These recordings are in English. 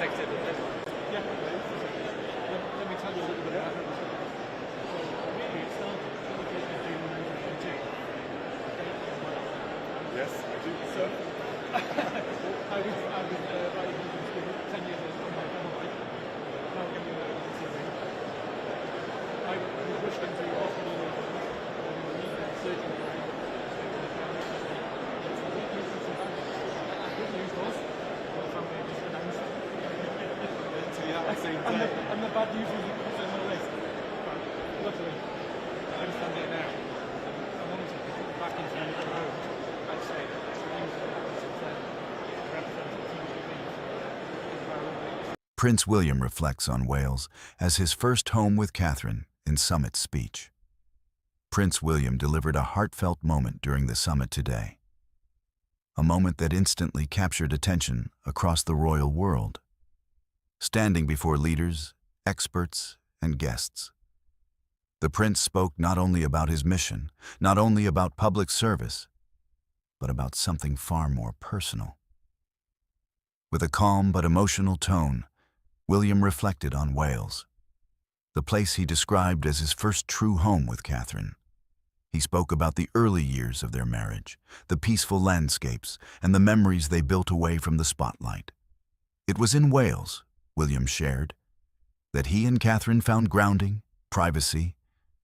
executive. Yeah, let me tell you a little bit about it. So, really, it started in 2018. Yes, I do. So, I was writing in school 10 years on my family. Now I'm getting on TV. I was rushed into hospital surgery. Good news was, my family had just announced. And the bad news was on my list. But luckily, I understand it now. I wanted to put it back into the road. I'd say Prince William reflects on Wales as his first home with Catherine in Summit's speech. Prince William delivered a heartfelt moment during the summit today. A moment that instantly captured attention across the royal world. Standing before leaders, experts, and guests, the prince spoke not only about his mission, not only about public service, but about something far more personal. With a calm but emotional tone, William reflected on Wales, the place he described as his first true home with Catherine. He spoke about the early years of their marriage, the peaceful landscapes, and the memories they built away from the spotlight. It was in Wales, William shared, that he and Catherine found grounding, privacy,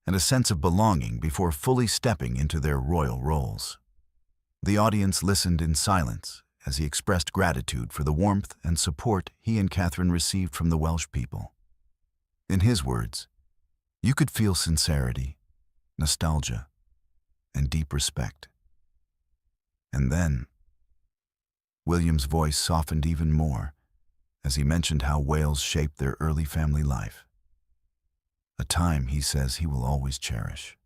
and a sense of belonging before fully stepping into their royal roles. The audience listened in silence as he expressed gratitude for the warmth and support he and Catherine received from the Welsh people. In his words, you could feel sincerity, nostalgia, and deep respect. And then, William's voice softened even more as he mentioned how Wales shaped their early family life, a time he says he will always cherish.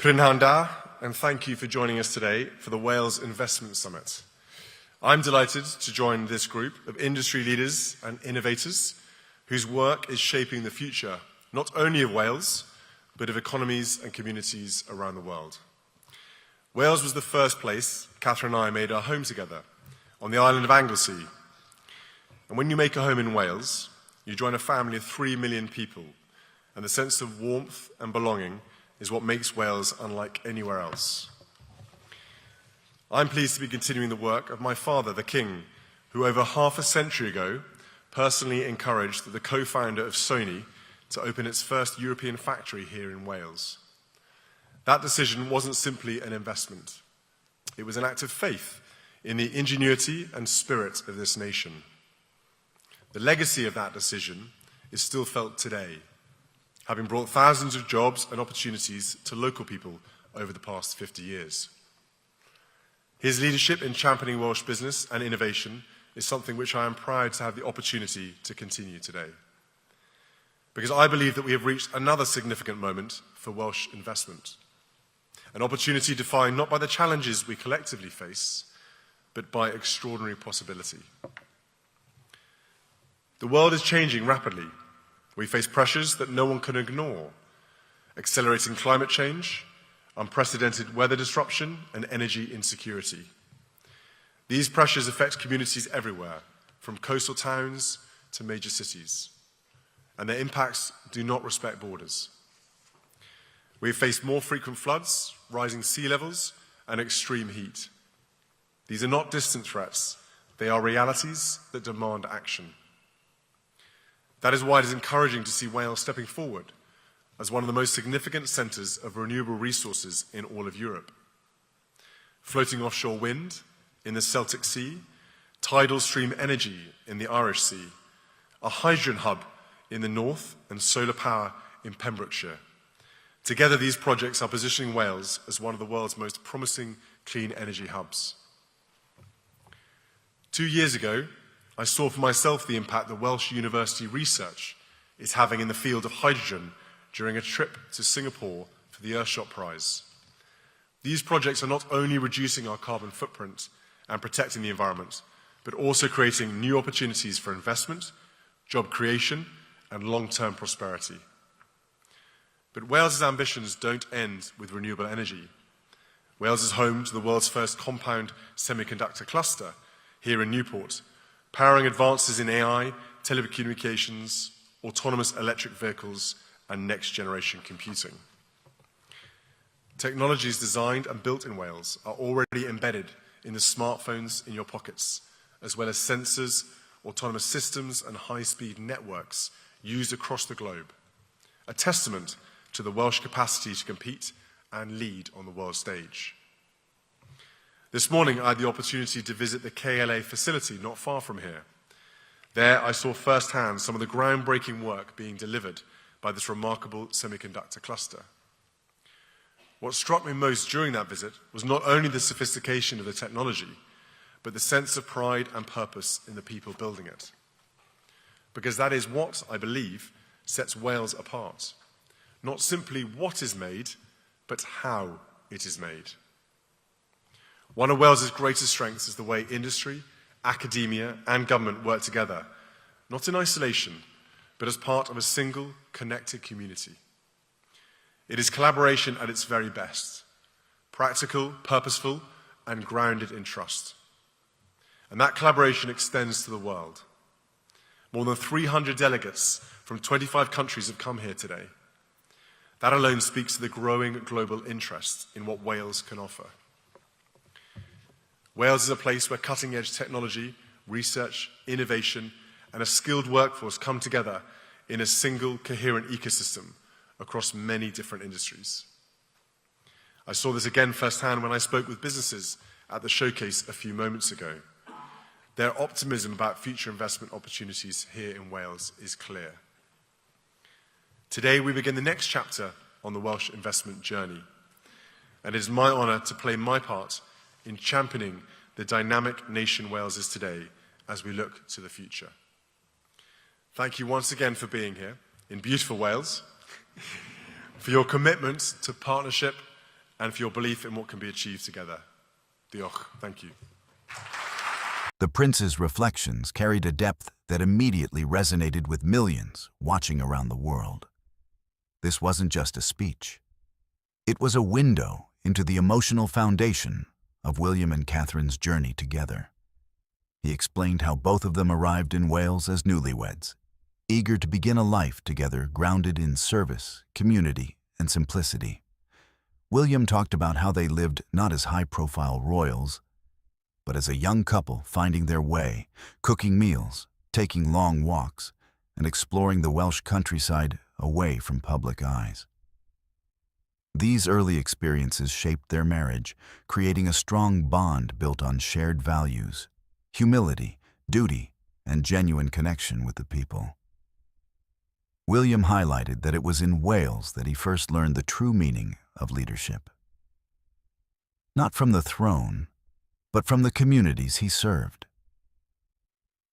Prynhawn da, and thank you for joining us today for the Wales Investment Summit. I'm delighted to join this group of industry leaders and innovators whose work is shaping the future, not only of Wales, but of economies and communities around the world. Wales was the first place Catherine and I made our home together, on the island of Anglesey. And when you make a home in Wales, you join a family of 3 million people, and the sense of warmth and belonging is what makes Wales unlike anywhere else. I'm pleased to be continuing the work of my father, the King, who over half a century ago personally encouraged the co-founder of Sony to open its first European factory here in Wales. That decision wasn't simply an investment. It was an act of faith in the ingenuity and spirit of this nation. The legacy of that decision is still felt today, having brought thousands of jobs and opportunities to local people over the past 50 years. His leadership in championing Welsh business and innovation is something which I am proud to have the opportunity to continue today. Because I believe that we have reached another significant moment for Welsh investment. An opportunity defined not by the challenges we collectively face, but by extraordinary possibility. The world is changing rapidly. We face pressures that no one can ignore: accelerating climate change, unprecedented weather disruption, and energy insecurity. These pressures affect communities everywhere, from coastal towns to major cities, and their impacts do not respect borders. We have faced more frequent floods, rising sea levels, and extreme heat. These are not distant threats, they are realities that demand action. That is why it is encouraging to see Wales stepping forward as one of the most significant centres of renewable resources in all of Europe. Floating offshore wind in the Celtic Sea, tidal stream energy in the Irish Sea, a hydrogen hub in the north, and solar power in Pembrokeshire. Together, these projects are positioning Wales as one of the world's most promising clean energy hubs. 2 years ago, I saw for myself the impact that Welsh university research is having in the field of hydrogen during a trip to Singapore for the Earthshot Prize. These projects are not only reducing our carbon footprint and protecting the environment, but also creating new opportunities for investment, job creation, and long-term prosperity. But Wales's ambitions don't end with renewable energy. Wales is home to the world's first compound semiconductor cluster here in Newport, powering advances in AI, telecommunications, autonomous electric vehicles, and next-generation computing. Technologies designed and built in Wales are already embedded in the smartphones in your pockets, as well as sensors, autonomous systems, and high-speed networks used across the globe, a testament to the Welsh capacity to compete and lead on the world stage. This morning, I had the opportunity to visit the KLA facility not far from here. There, I saw firsthand some of the groundbreaking work being delivered by this remarkable semiconductor cluster. What struck me most during that visit was not only the sophistication of the technology, but the sense of pride and purpose in the people building it. Because that is what, I believe, sets Wales apart. Not simply what is made, but how it is made. One of Wales's greatest strengths is the way industry, academia, and government work together, not in isolation, but as part of a single, connected community. It is collaboration at its very best, practical, purposeful, and grounded in trust. And that collaboration extends to the world. More than 300 delegates from 25 countries have come here today. That alone speaks to the growing global interest in what Wales can offer. Wales is a place where cutting-edge technology, research, innovation, and a skilled workforce come together in a single, coherent ecosystem across many different industries. I saw this again firsthand when I spoke with businesses at the showcase a few moments ago. Their optimism about future investment opportunities here in Wales is clear. Today, we begin the next chapter on the Welsh investment journey, and it is my honour to play my part in championing the dynamic nation Wales is today as we look to the future. Thank you once again for being here in beautiful Wales, for your commitment to partnership and for your belief in what can be achieved together. Diolch. Thank you. The prince's reflections carried a depth that immediately resonated with millions watching around the world. This wasn't just a speech. It was a window into the emotional foundation of William and Catherine's journey together. He explained how both of them arrived in Wales as newlyweds, eager to begin a life together grounded in service, community, and simplicity. William talked about how they lived not as high-profile royals, but as a young couple finding their way, cooking meals, taking long walks, and exploring the Welsh countryside away from public eyes. These early experiences shaped their marriage, creating a strong bond built on shared values, humility, duty, and genuine connection with the people. William highlighted that it was in Wales that he first learned the true meaning of leadership. Not from the throne, but from the communities he served.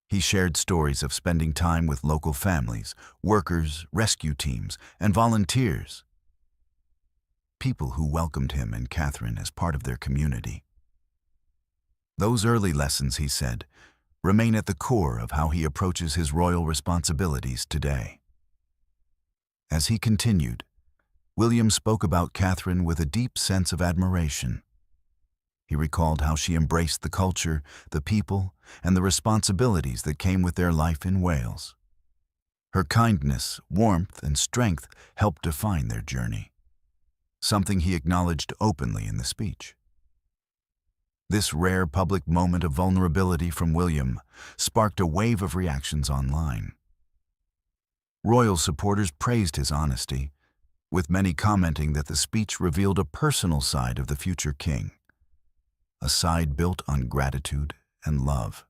He shared stories of spending time with local families, workers, rescue teams, and volunteers, people who welcomed him and Catherine as part of their community. Those early lessons, he said, remain at the core of how he approaches his royal responsibilities today. As he continued, William spoke about Catherine with a deep sense of admiration. He recalled how she embraced the culture, the people, and the responsibilities that came with their life in Wales. Her kindness, warmth, and strength helped define their journey, something he acknowledged openly in the speech. This rare public moment of vulnerability from William sparked a wave of reactions online. Royal supporters praised his honesty, with many commenting that the speech revealed a personal side of the future king, a side built on gratitude and love.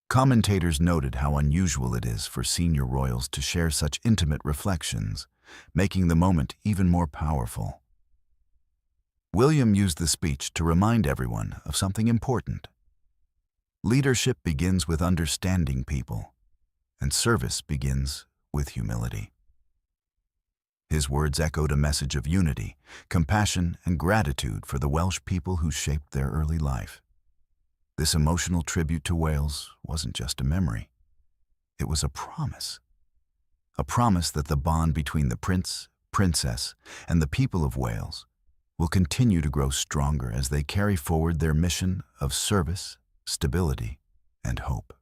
Commentators noted how unusual it is for senior royals to share such intimate reflections, making the moment even more powerful. William used the speech to remind everyone of something important. Leadership begins with understanding people, and service begins with humility. His words echoed a message of unity, compassion, and gratitude for the Welsh people who shaped their early life. This emotional tribute to Wales wasn't just a memory. It was a promise that the bond between the prince, princess, and the people of Wales will continue to grow stronger as they carry forward their mission of service, stability, and hope.